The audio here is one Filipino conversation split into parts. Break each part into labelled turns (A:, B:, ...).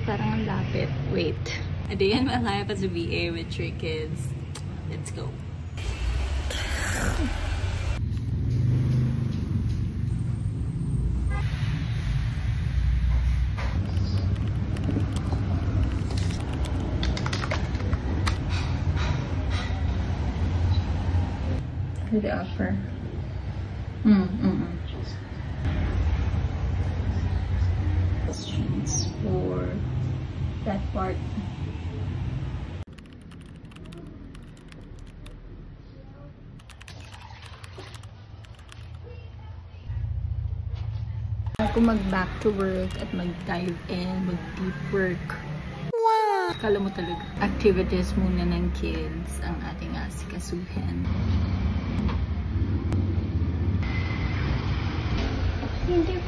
A: Parang ang lapit. Wait. A day in my life as a VA with 3 kids. Let's go. What did they offer? Questions for that part. Ako mag-back to work at mag-dive in, mag-deep work. Wow! Kala mo talaga. Activities muna ng kids ang ating asikasuhin. Hindi.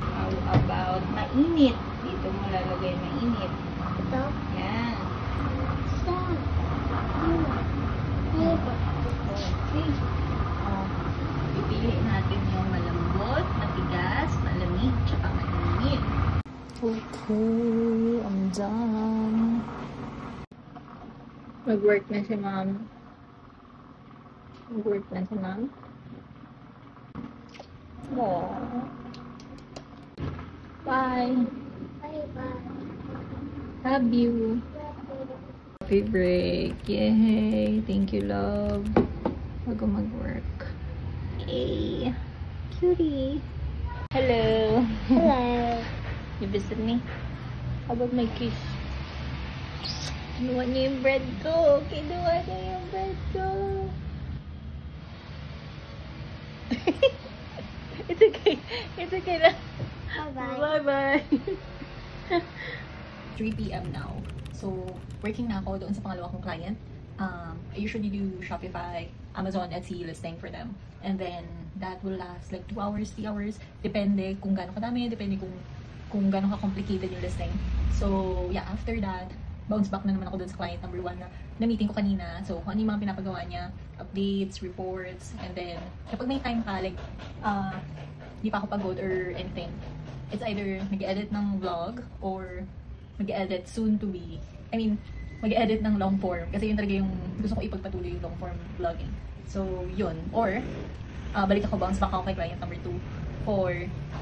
A: How about mainit? Dito mo lalagay mainit. Ito? Yan. Stop. Okay. Pipili natin yung malambot, matigas, malamig, tsaka mainit. Okay, I'm done. Mag-work na si mom. Mag-work na si mom. Aww. Bye.
B: Bye-bye.
A: Love you. Coffee break. Yay. Thank you, love. Bago mag-work. Yay. Cutie. Hello.
B: Hello.
A: You visit me? How about my kiss? Kinuha niyo yung bread ko. Kinuha niyo yung bread ko. It's okay. It's okay lang.
B: Bye-bye.
A: Bye-bye. 3 PM now. So, working na ako doon sa pangalawa kong client. I usually do Shopify, Amazon, Etsy listing for them. And then, that will last like 2 hours, 3 hours. Depende kung gaano kadami, depende kung gaano ka-complicated yung listing. So, yeah, after that, bounce back na naman ako dun sa client number 1 na na-meeting ko kanina. So, kung ano yung mga pinapagawa niya, updates, reports, and then, kapag may time pa, like, di pa ako pagod or anything, it's either mag-edit ng vlog or mag-edit soon to be, mag-edit ng long form. Kasi yun talaga yung gusto ko ipagpatuloy yung long form vlogging. So, yun. Or, balik ako, bounce back ako kay client number 2 for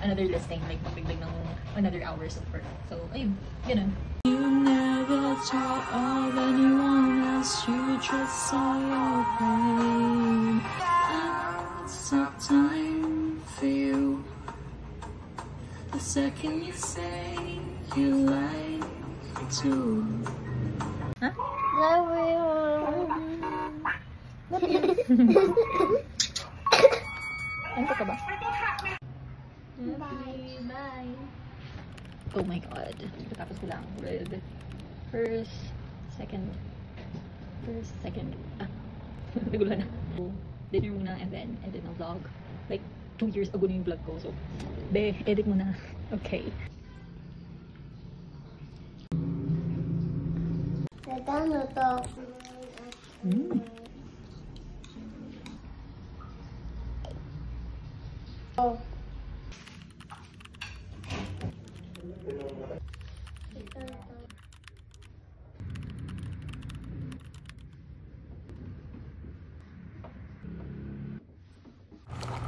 A: another listing, like magdagdag ng another hours of work. So, ayun. Ganun. You never thought of anyone else, you just saw your pain. It's not time for you. The second you say you like to. Huh? Ano ka ba? Bye. Oh my god. Tapos ko lang with first, second. Nagulo na. Dinner muna and then edit ng vlog. Like 2 years ago na yung vlog ko. So, edit muna. Okay.
B: Nadano to. Oh.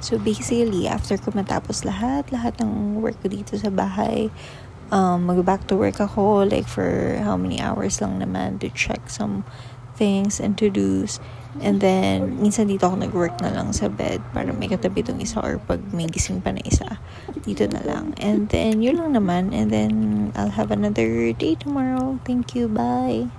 C: So basically, after ko matapos lahat ng work ko dito sa bahay, mag-back to work ako like for how many hours lang naman to check some things and to-dos. And then, minsan dito ako nag-work na lang sa bed para may katabi tong isa or pag may gising pa na isa, dito na lang. And then, yun lang naman. And then, I'll have another day tomorrow. Thank you. Bye.